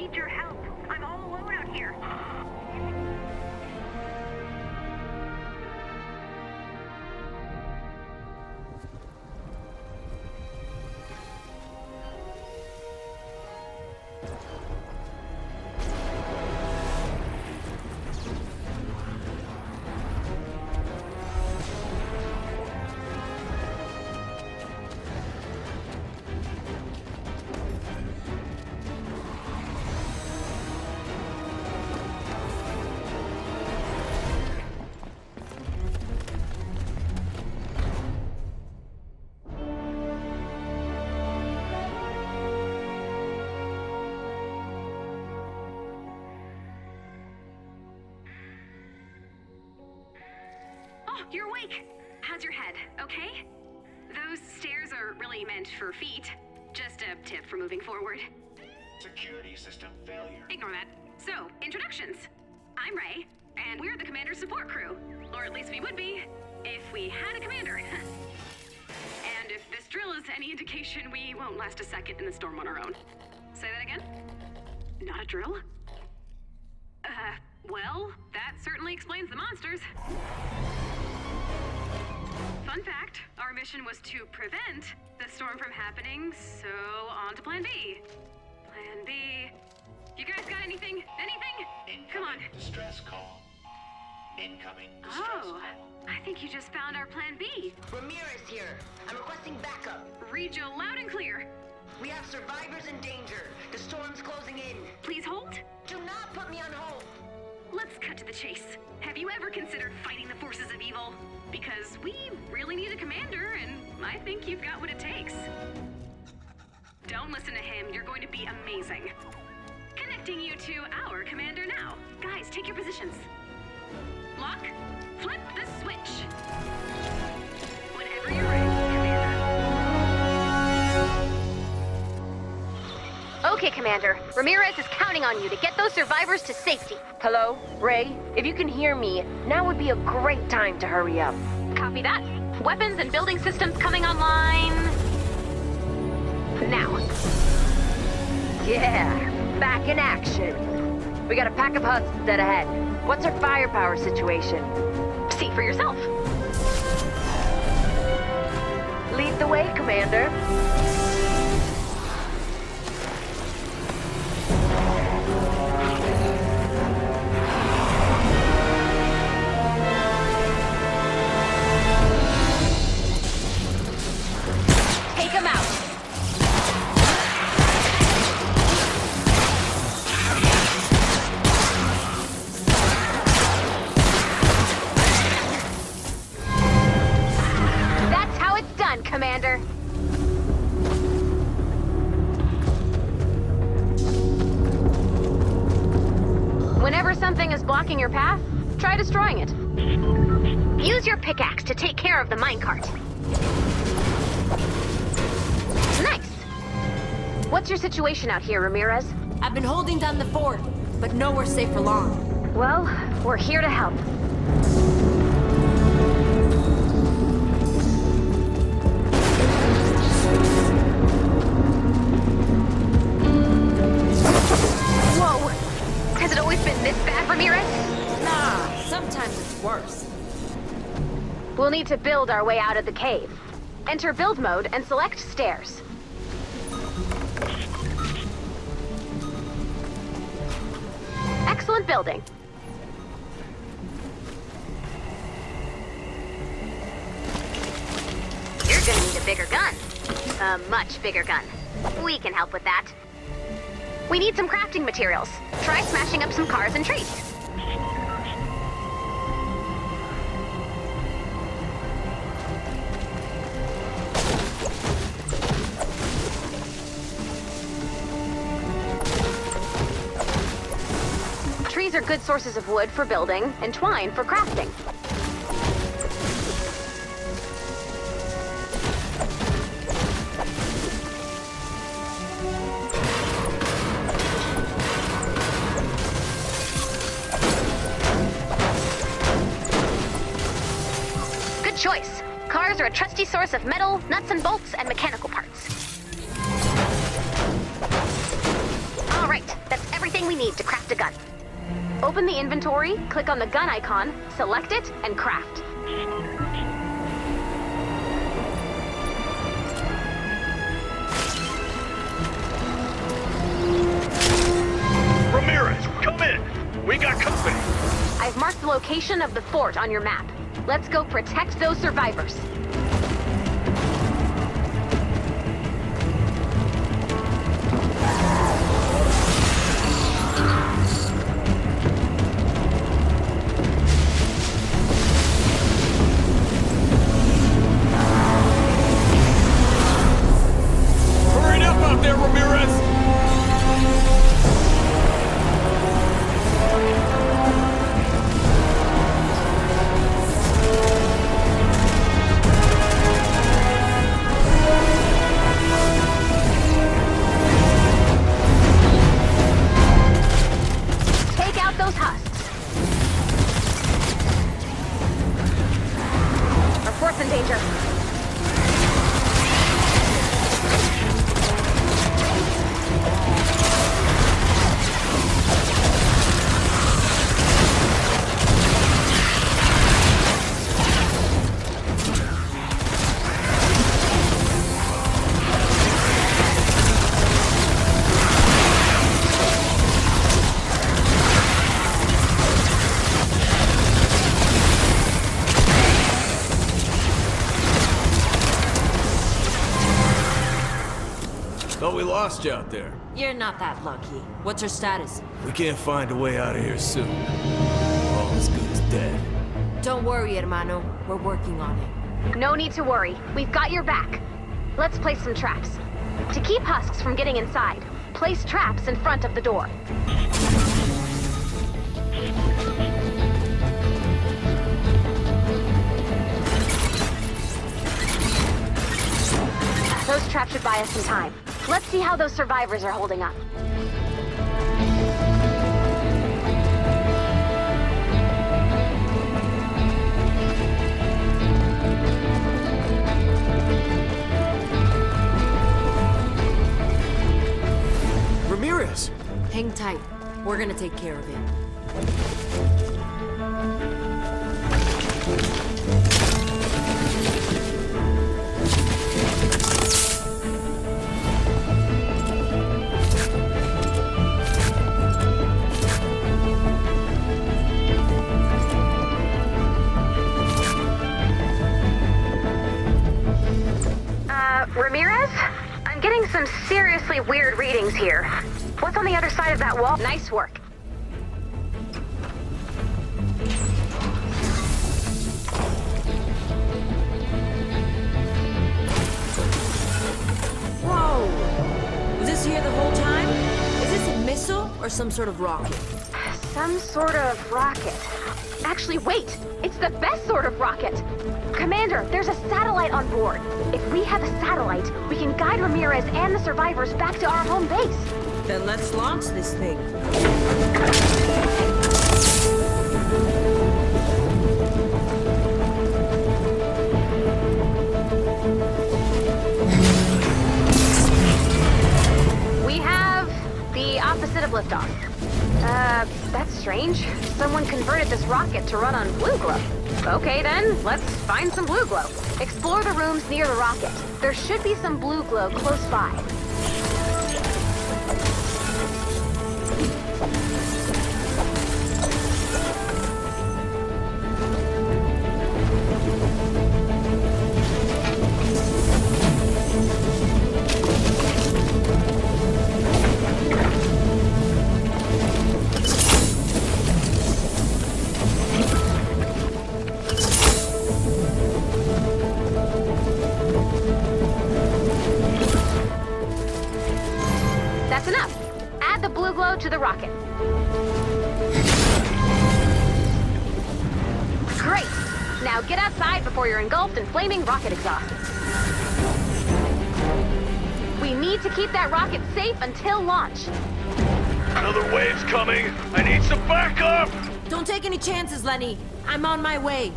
need your help. I'm all alone out here. You're awake. How's your head, okay? Those stairs are really meant for feet. Just a tip for moving forward. Security system failure. Ignore that. So, introductions. I'm Ray, and we're the commander's support crew. Or at least we would be, if we had a commander. And if this drill is any indication, we won't last a second in the storm on our own. Say that again? Not a drill? Well, that certainly explains the monsters. Fun fact, our mission was to prevent the storm from happening, so on to Plan B. Plan B. You guys got anything? Anything? Come on. Distress call. Incoming distress call. I think you just found our Plan B. Ramirez here. I'm requesting backup. Read you loud and clear. We have survivors in danger. The storm's closing in. Please hold. Do not put me on hold. Let's cut to the chase. Have you ever considered fighting the forces of evil? Because we really need a commander, and I think you've got what it takes. Don't listen to him. You're going to be amazing. Connecting you to our commander now. Guys, take your positions. Lock. Flip the switch. Whenever you're ready, Commander. Okay, Commander. Ramirez is counting on you to get those survivors to safety. Hello? Ray? If you can hear me, now would be a great time to hurry up. Copy that. Weapons and building systems coming online... now. Yeah, back in action. We got a pack of Huds dead ahead. What's our firepower situation? See for yourself. Lead the way, Commander. Take him out. That's how it's done, Commander. Whenever something is blocking your path, try destroying it. Use your pickaxe to take care of the minecart. Nice. What's your situation out here, Ramirez? I've been holding down the fort, but nowhere safe for long. Well, we're here to help. Whoa! Has it always been this bad, Ramirez? Nah, sometimes it's worse. We'll need to build our way out of the cave. Enter build mode and select stairs. Excellent building. You're gonna need a bigger gun. A much bigger gun. We can help with that. We need some crafting materials. Try smashing up some cars and trees. Trees are good sources of wood for building, and twine for crafting. Good choice. Cars are a trusty source of metal, nuts and bolts, and mechanical parts. All right, that's everything need to craft a gun. Open the inventory, click on the gun icon, select it, and craft. Ramirez, come in! We got company! I've marked the location of the fort on your map. Let's go protect those survivors. Hurry up out there, Ramirez! Take out those husks. Our fort's in danger. Thought we lost you out there. You're not that lucky. What's her status? We can't find a way out of here soon. We're all as good as dead. Don't worry, hermano. We're working on it. No need to worry. We've got your back. Let's place some traps. To keep husks from getting inside, place traps in front of the door. Those traps should buy us some time. Let's see how those survivors are holding up. Ramirez! Hang tight. We're gonna take care of it. Ramirez? I'm getting some seriously weird readings here. What's on the other side of that wall? Nice work. Whoa! Was this here the whole time? Is this a missile or some sort of rocket? Some sort of rocket. Actually, wait! It's the best sort of rocket! Commander, there's a satellite on board. If we have a satellite, we can guide Ramirez and the survivors back to our home base. Then let's launch this thing. We have the opposite of liftoff. That's strange. Someone converted this rocket to run on blue glow. Okay then, let's find some blue glow. Explore the rooms near the rocket. There should be some blue glow close by. That's enough. Add the blue glow to the rocket. Great! Now get outside before you're engulfed in flaming rocket exhaust. We need to keep that rocket safe until launch. Another wave's coming! I need some backup! Don't take any chances, Lenny. I'm on my way.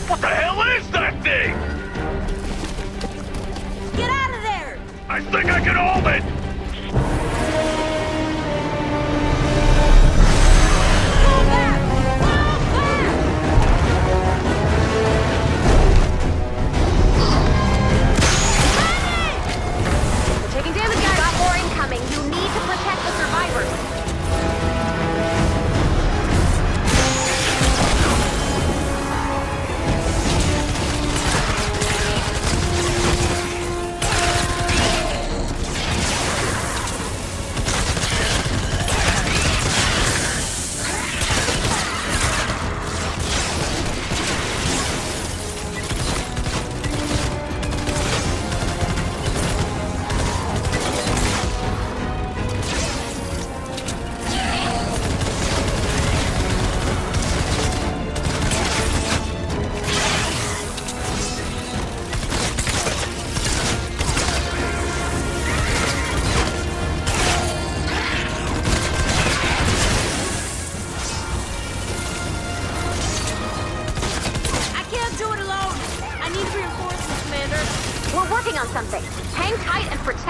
What the hell is that thing? Get out of there! I think I can hold it!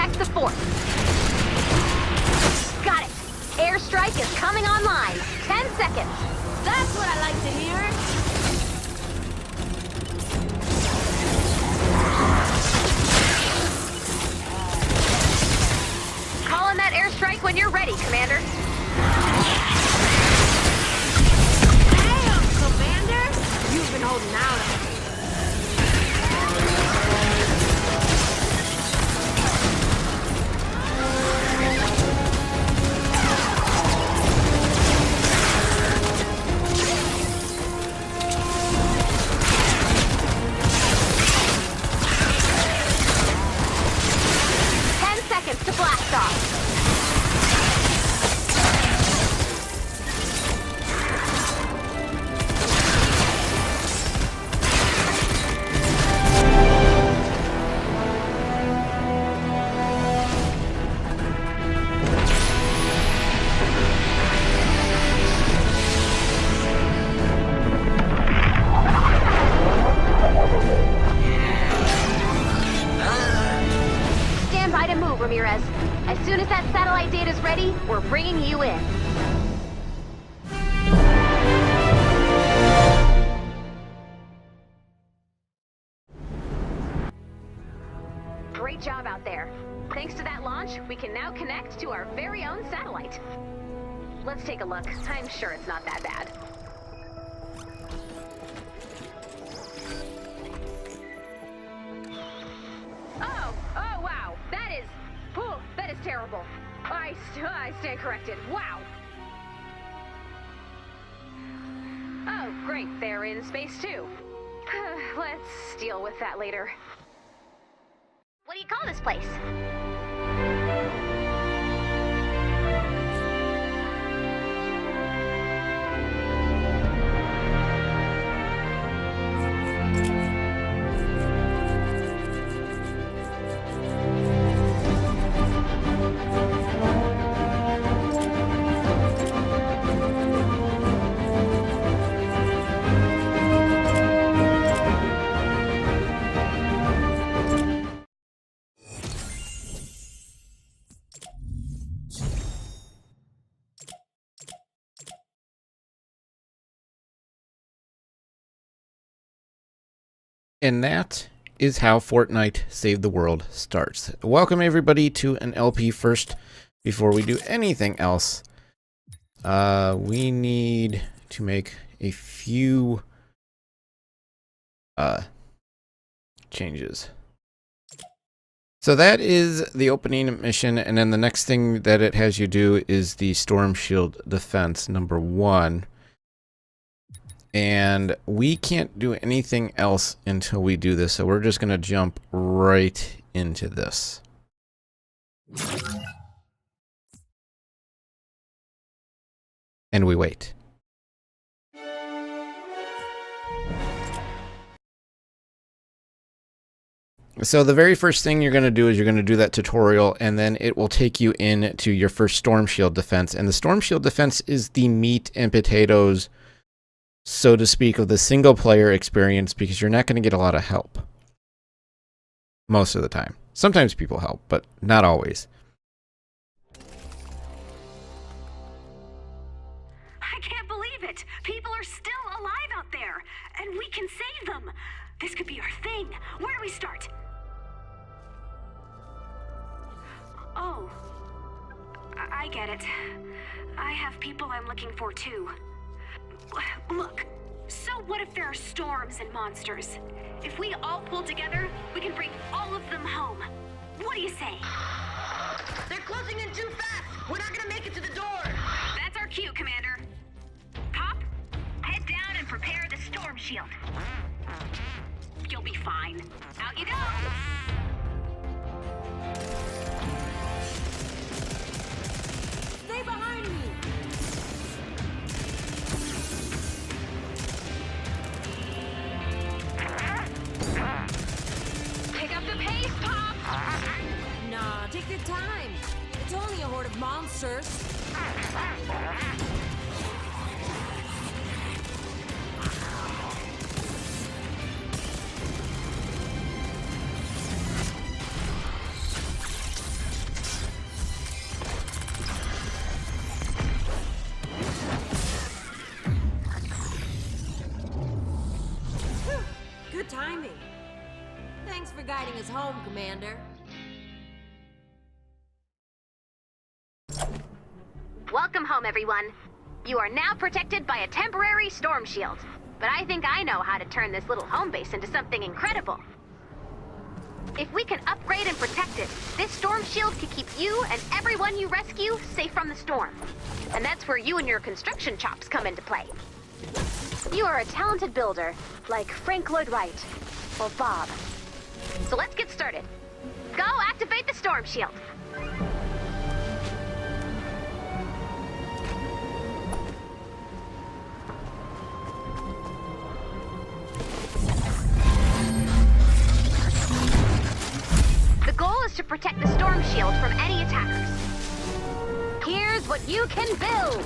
Protect the fort. Got it. Airstrike is coming online. 10 seconds. That's what I like to hear. Call in that airstrike when you're ready, Commander. Damn, Commander! You've been holding out on me. To blast off. Stand by to move, Ramirez. As soon as that satellite data's ready, we're bringing you in. Great job out there. Thanks to that launch, we can now connect to our very own satellite. Let's take a look. I'm sure it's not that bad. Oh, wow. That is terrible. I stand corrected. Wow. Oh, great. They're in space too. Let's deal with that later. What do you call this place? And that is how Fortnite Save the World starts. Welcome everybody to an LP first. Before we do anything else, we need to make a few changes. So that is the opening mission, and then the next thing that it has you do is the Storm Shield Defense #1. And we can't do anything else until we do this, so we're just going to jump right into this. And we wait. So the very first thing you're going to do is you're going to do that tutorial, and then it will take you into your first Storm Shield Defense. And the Storm Shield Defense is the meat and potatoes, so to speak, of the single player experience, because you're not going to get a lot of help most of the time. Sometimes people help, but not always. I can't believe it. People are still alive out there, and we can save them. This could be our thing. Where do we start? Oh, I get it. I have people I'm looking for too. Look, so what if there are storms and monsters? If we all pull together, we can bring all of them home. What do you say? They're closing in too fast! We're not gonna make it to the door! That's our cue, Commander. Pop, head down and prepare the storm shield. You'll be fine. Out you go! Stay behind me! Pick up the pace, Pop! Nah, take your time. It's only a horde of monsters. is home, Commander. Welcome home, everyone. You are now protected by a temporary storm shield. But I think I know how to turn this little home base into something incredible. If we can upgrade and protect it, this storm shield can keep you and everyone you rescue safe from the storm. And that's where you and your construction chops come into play. You are a talented builder, like Frank Lloyd Wright or Bob. So let's get started. Go activate the storm shield. The goal is to protect the storm shield from any attackers. Here's what you can build.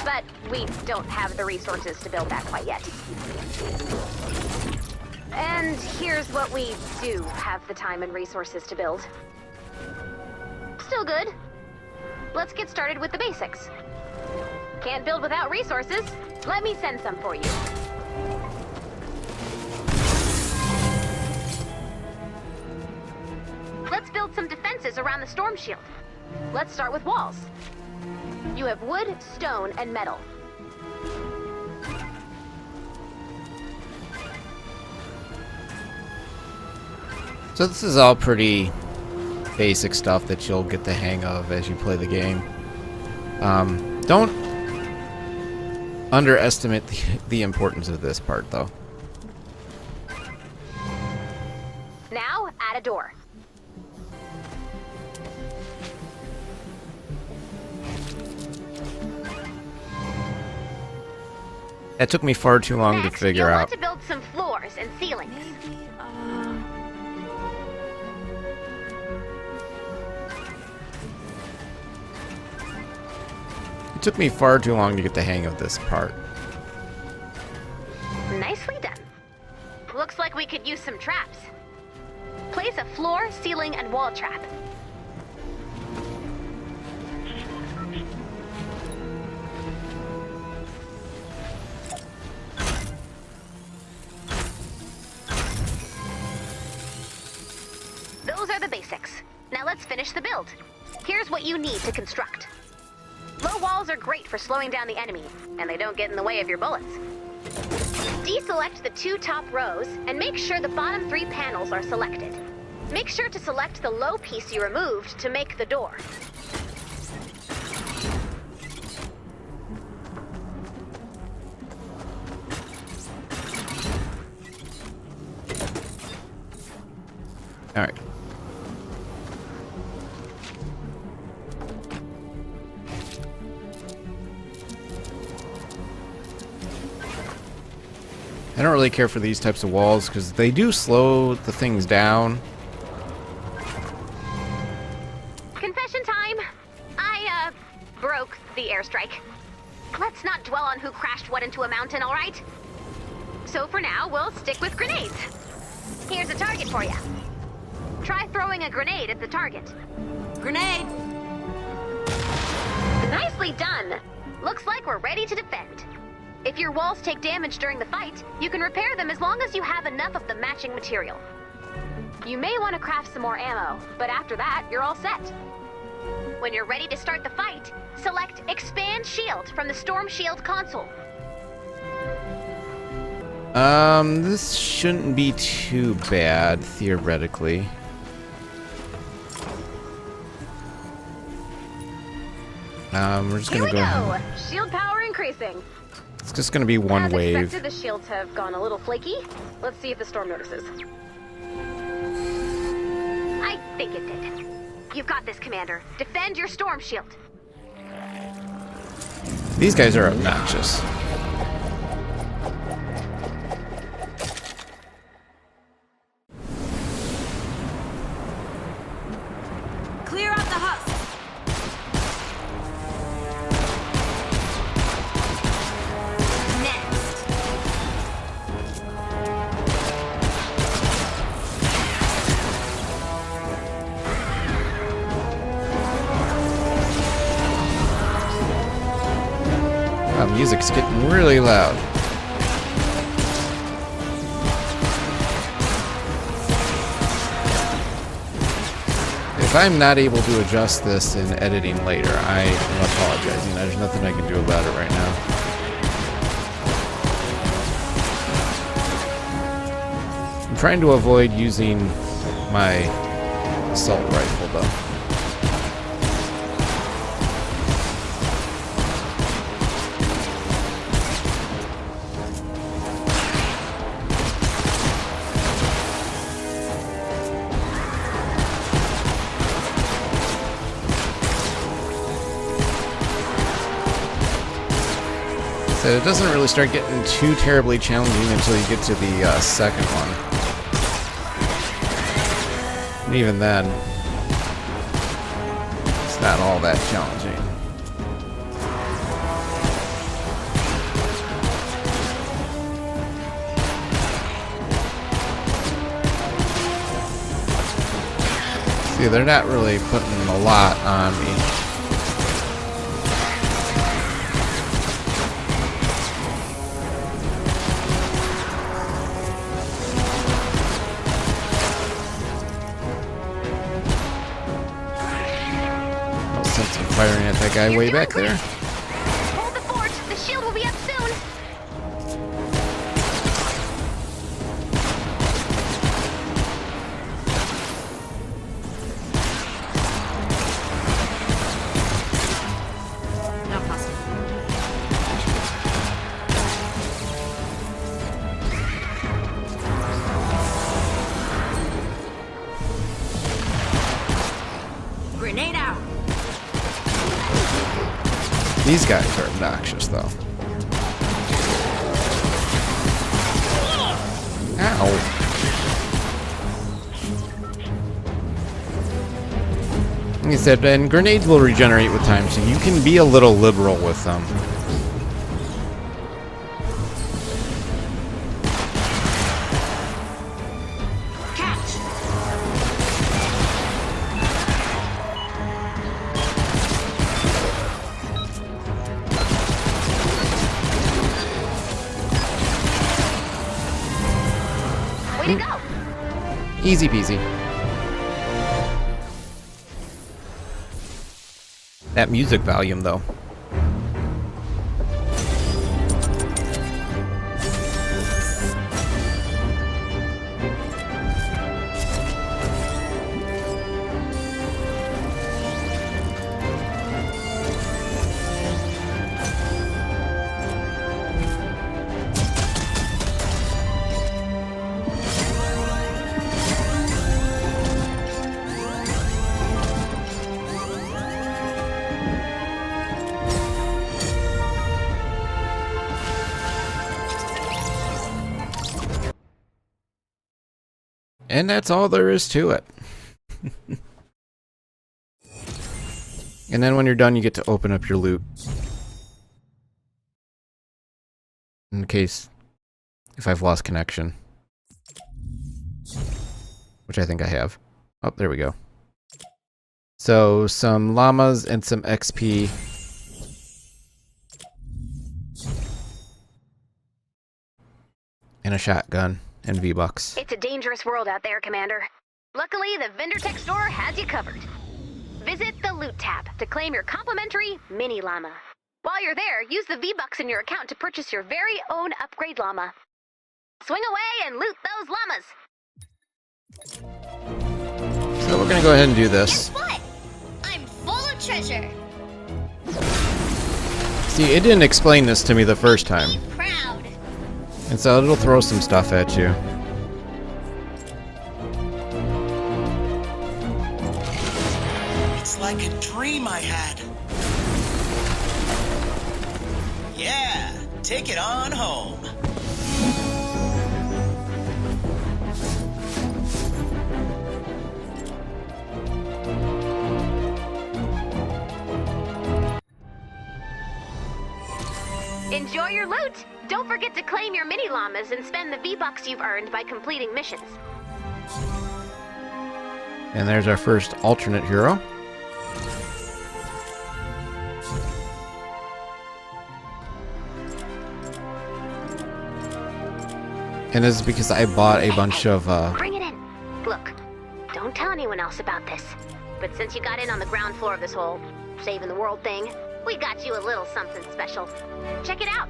But we don't have the resources to build that quite yet. And here's what we do have the time and resources to build. Still good. Let's get started with the basics. Can't build without resources. Let me send some for you. Let's build some defenses around the storm shield. Let's start with walls. You have wood, stone, and metal. So this is all pretty basic stuff that you'll get the hang of as you play the game. Don't underestimate the importance of this part, though. Now, add a door. That took me far too long to figure you'll out. want to build some floors and ceilings. It took me far too long to get the hang of this part. Nicely done. Looks like we could use some traps. Place a floor, ceiling, and wall trap. Those are the basics. Now let's finish the build. Here's what you need to construct. Low walls are great for slowing down the enemy, and they don't get in the way of your bullets. Deselect the 2 top rows, and make sure the bottom 3 panels are selected. Make sure to select the low piece you removed to make the door. All right. I don't really care for these types of walls because they do slow the things down. Confession time. I, broke the airstrike. Let's not dwell on who crashed what into a mountain, all right? So for now, we'll stick with grenades. Here's a target for you. Try throwing a grenade at the target. Grenade! Nicely done. Looks like we're ready to defend. If your walls take damage during the fight, you can repair them as long as you have enough of the matching material. You may want to craft some more ammo, but after that, you're all set. When you're ready to start the fight, select Expand Shield from the Storm Shield console. This shouldn't be too bad, theoretically. We're just gonna go ahead. Shield power increasing. It's just gonna be one As wave. expected, the shields have gone a little flaky. Let's see if the storm notices. I think it did. You've got this, Commander. Defend your storm shield. These guys are obnoxious. Clear out the husk! Music's getting really loud. If I'm not able to adjust this in editing later, I am apologizing. There's nothing I can do about it right now. I'm trying to avoid using my assault rifle, though. So it doesn't really start getting too terribly challenging until you get to the second one. And even then, it's not all that challenging. See, they're not really putting a lot on me. Firing at that guy way back there. Hold the fort. The shield will be up soon. Not possible. Grenade out. These guys are obnoxious, though. Ow. Like I said, and grenades will regenerate with time, so you can be a little liberal with them. Way to go. Easy peasy. That music volume, though. And that's all there is to it. And then when you're done, you get to open up your loot. In case if I've lost connection. Which I think I have. Oh, there we go. So some llamas and some XP. And a shotgun. And V-Bucks. It's a dangerous world out there, Commander. Luckily, the Vendor Tech store has you covered. Visit the Loot tab to claim your complimentary mini llama. While you're there, use the V-Bucks in your account to purchase your very own upgrade llama. Swing away and loot those llamas! So we're gonna go ahead and do this. Guess what? I'm full of treasure. See, it didn't explain this to me the first time. Be proud. And so it'll throw some stuff at you. It's like a dream I had. Yeah, take it on home. Enjoy your loot! Don't forget to claim your mini llamas and spend the V-Bucks you've earned by completing missions. And there's our first alternate hero. And this is because I bought a bunch of Bring it in. Look, don't tell anyone else about this. But since you got in on the ground floor of this whole saving the world thing, we got you a little something special. Check it out.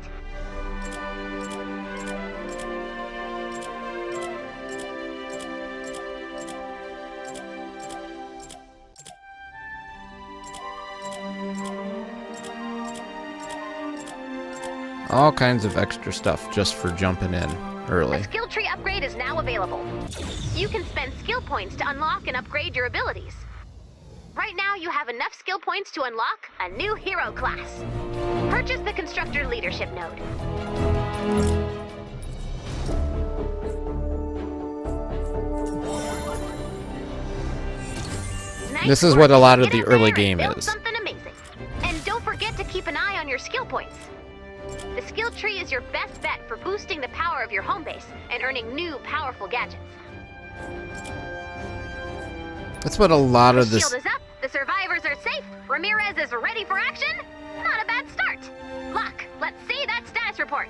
All kinds of extra stuff just for jumping in early. A skill tree upgrade is now available. You can spend skill points to unlock and upgrade your abilities. Right now, you have enough skill points to unlock a new hero class. Purchase the Constructor Leadership node. This is what a lot of the early game is. Something amazing. And don't forget to keep an eye on your skill points. The skill tree is your best bet for boosting the power of your home base and earning new powerful gadgets. That's what a lot of this... Shield is up, the survivors are safe, Ramirez is ready for action. Not a bad start. Locke, let's see that status report.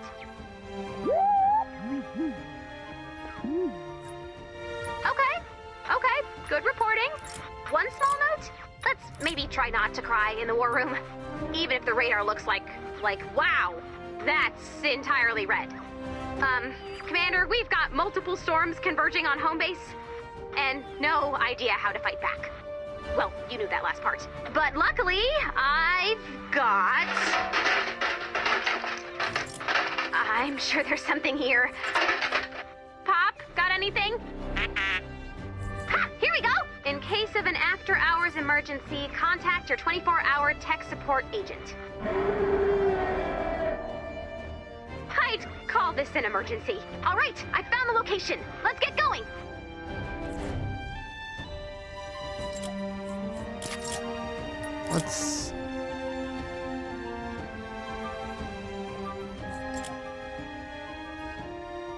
Okay, good reporting. One small note, let's maybe try not to cry in the war room. Even if the radar looks like, wow, that's entirely red. Commander, we've got multiple storms converging on home base, and no idea how to fight back. Well, you knew that last part. But luckily, I've got... I'm sure there's something here. Pop, got anything? Ha, here we go! In case of an after-hours emergency, contact your 24-hour tech support agent. I'd call this an emergency. All right, I found the location. Let's get going. Let's...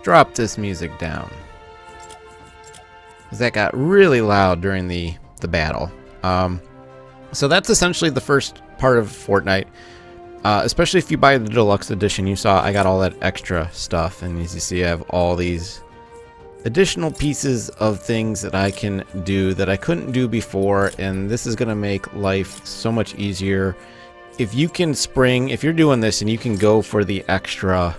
drop this music down. That got really loud during the battle. So that's essentially the first part of Fortnite. Especially if you buy the deluxe edition, you saw I got all that extra stuff, and as you see I have all these additional pieces of things that I can do that I couldn't do before, and this is going to make life so much easier. If you can spring, if you're doing this and you can go for the extra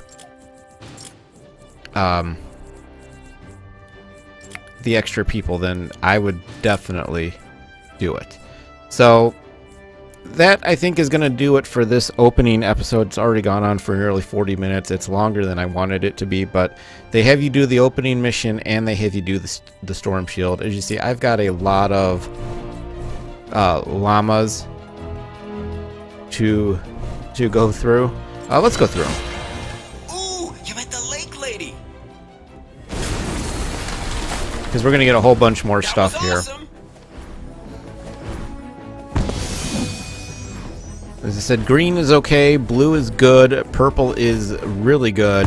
people, then I would definitely do it. So that, I think, is going to do it for this opening episode. It's already gone on for nearly 40 minutes. It's longer than I wanted it to be, but they have you do the opening mission and they have you do the storm shield. As you see, I've got a lot of llamas to go through. Let's go through them. Ooh, you met the lake lady. Because we're going to get a whole bunch more stuff here. Awesome. As I said, green is okay, blue is good, purple is really good.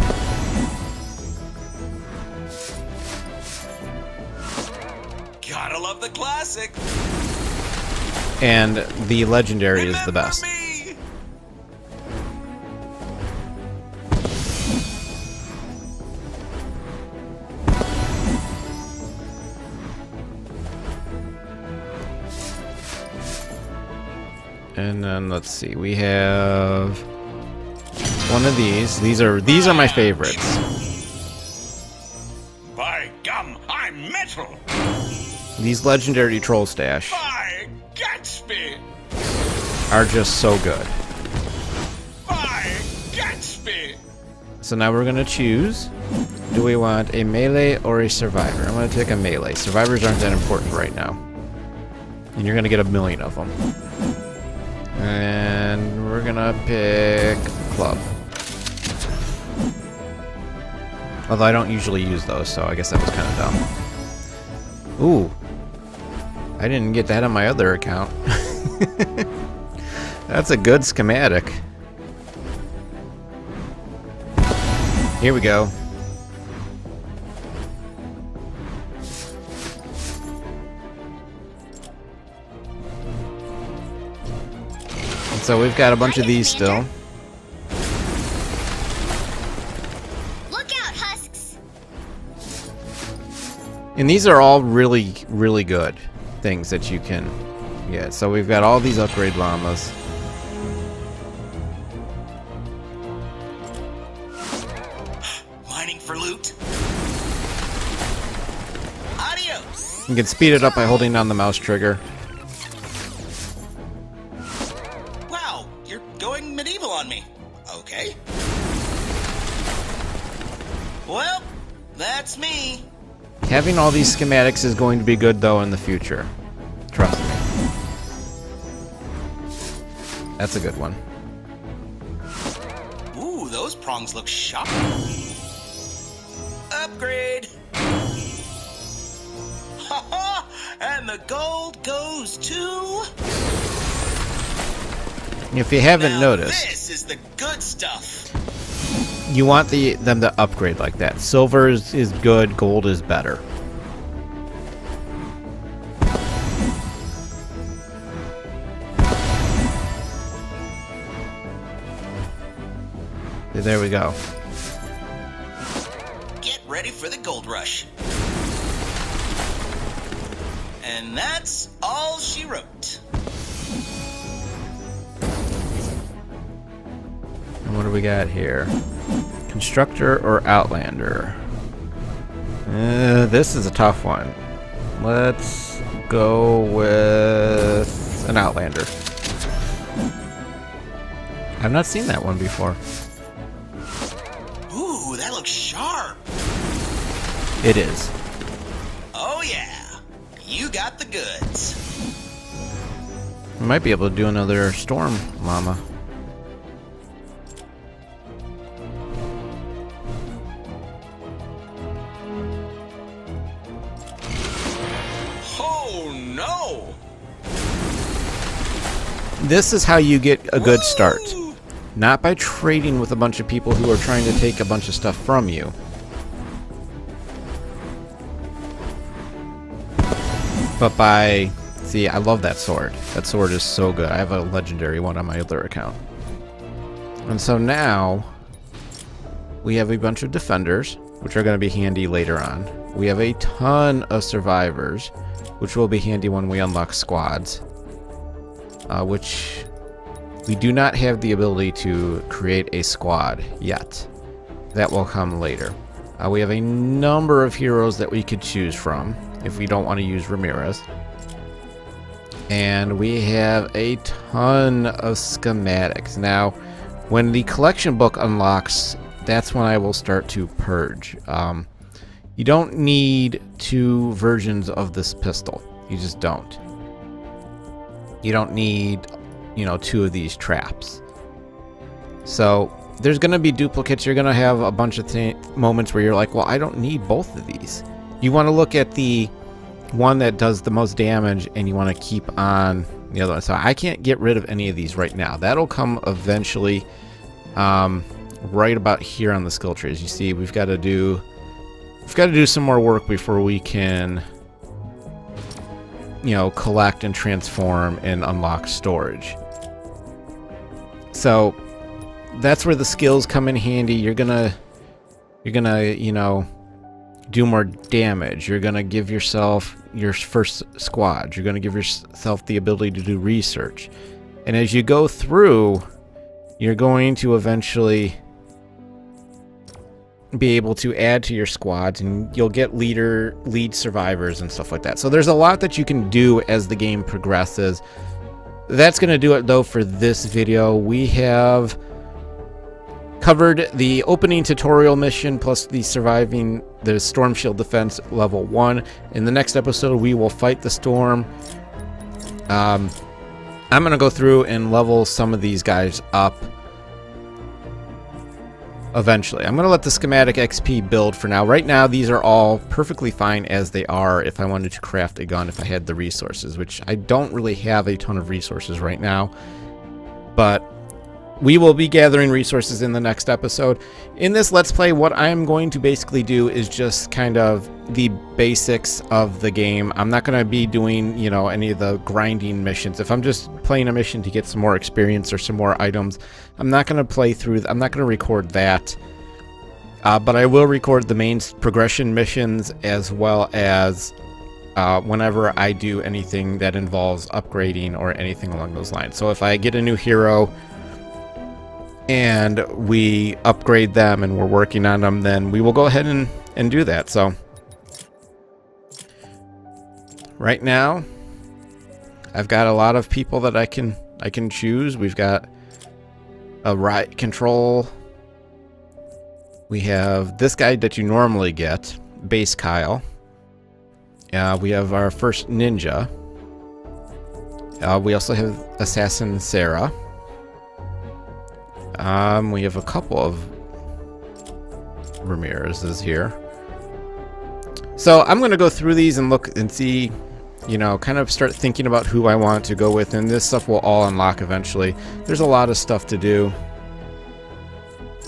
Gotta love the classic. And the legendary is the best. Me. And then let's see, we have one of these. These are my favorites. By gum, I'm metal. These legendary troll stash By Gatsby. are just so good. By Gatsby. So now we're gonna choose. Do we want a melee or a survivor? I'm gonna take a melee. Survivors aren't that important right now. And you're gonna get 1,000,000 of them. And we're gonna pick club. Although I don't usually use those, so I guess that was kind of dumb. Ooh. I didn't get that on my other account. That's a good schematic. Here we go. So we've got a bunch of these still. Look out, husks! And these are all really, really good things that you can Yeah, so we've got all these upgrade llamas. Mining for loot. Adios. You can speed it up by holding down the mouse trigger. Wow, you're going medieval on me. Okay. Well, that's me. Having all these schematics is going to be good, though, in the future. Trust me. That's a good one. Ooh, those prongs look sharp. Upgrade. Ha-ha! And the gold goes to... If you haven't Now noticed, this is the good stuff. you want them to upgrade like that. Silver is good, gold is better. There we go. Get ready for the gold rush. And that's all she wrote. And what do we got here? Constructor or Outlander? This is a tough one. Let's go with an Outlander. I've not seen that one before. Ooh, that looks sharp. It is. Oh yeah, you got the goods. We might be able to do another storm llama. Oh no! This is how you get a good start. Not by trading with a bunch of people who are trying to take a bunch of stuff from you. But by... See, I love that sword. That sword is so good. I have a legendary one on my other account. And so now, we have a bunch of defenders, which are going to be handy later on. We have a ton of survivors, which will be handy when we unlock squads. Which... we do not have the ability to create a squad yet. That will come later. We have a number of heroes that we could choose from if we don't want to use Ramirez. And we have a ton of schematics. Now, when the collection book unlocks, that's when I will start to purge. You don't need 2 versions of this pistol. You just don't. You don't need... 2 of these traps. So there's going to be duplicates. You're going to have a bunch of moments where you're like, well, I don't need both of these. You want to look at the one that does the most damage and you want to keep on the other one. So I can't get rid of any of these right now. That'll come eventually, right about here on the skill tree. As you see, we've got to do some more work before we can collect and transform and unlock storage. So that's where the skills come in handy. You're gonna do more damage. You're gonna give yourself your first squad. You're gonna give yourself the ability to do research. And as you go through, you're going to eventually be able to add to your squads, and you'll get lead survivors and stuff like that. So there's a lot that you can do as the game progresses. That's going to do it though for this video. We have covered the opening tutorial mission plus the surviving the storm shield defense level 1. In the next episode we will fight the storm. I'm going to go through and level some of these guys up eventually. I'm going to let the schematic XP build for now. Right now, these are all perfectly fine as they are if I wanted to craft a gun, if I had the resources, which I don't really have a ton of resources right now. But we will be gathering resources in the next episode. In this Let's Play, what I'm going to basically do is just kind of the basics of the game. I'm not going to be doing, any of the grinding missions. If I'm just playing a mission to get some more experience or some more items, I'm not going to play through, I'm not going to record that. But I will record the main progression missions as well as whenever I do anything that involves upgrading or anything along those lines. So if I get a new hero and we upgrade them and we're working on them, then we will go ahead and do that. So right now I've got a lot of people that I can choose. We've got a riot control. We have this guy that you normally get, Base Kyle. We have our first ninja. We also have Assassin Sarah. We have a couple of Ramirez's here. So I'm going to go through these and look and see, you know, kind of start thinking about who I want to go with, and this stuff will all unlock eventually. There's a lot of stuff to do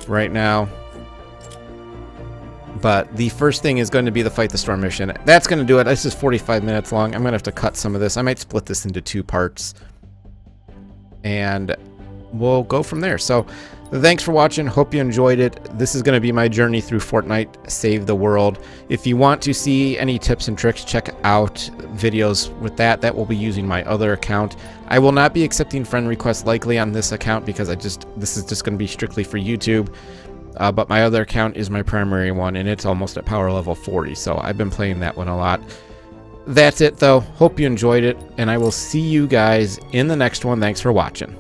right now. But the first thing is going to be the Fight the Storm mission. That's going to do it. This is 45 minutes long. I'm going to have to cut some of this. I might split this into 2 parts. And we'll go from there. So thanks for watching. Hope you enjoyed it. This is going to be my journey through Fortnite Save the World. If you want to see any tips and tricks, check out videos with that. That will be using my other account. I will not be accepting friend requests likely on this account because this is just going to be strictly for YouTube. But my other account is my primary one, and it's almost at power level 40, so I've been playing that one a lot. That's it, though. Hope you enjoyed it, and I will see you guys in the next one. Thanks for watching.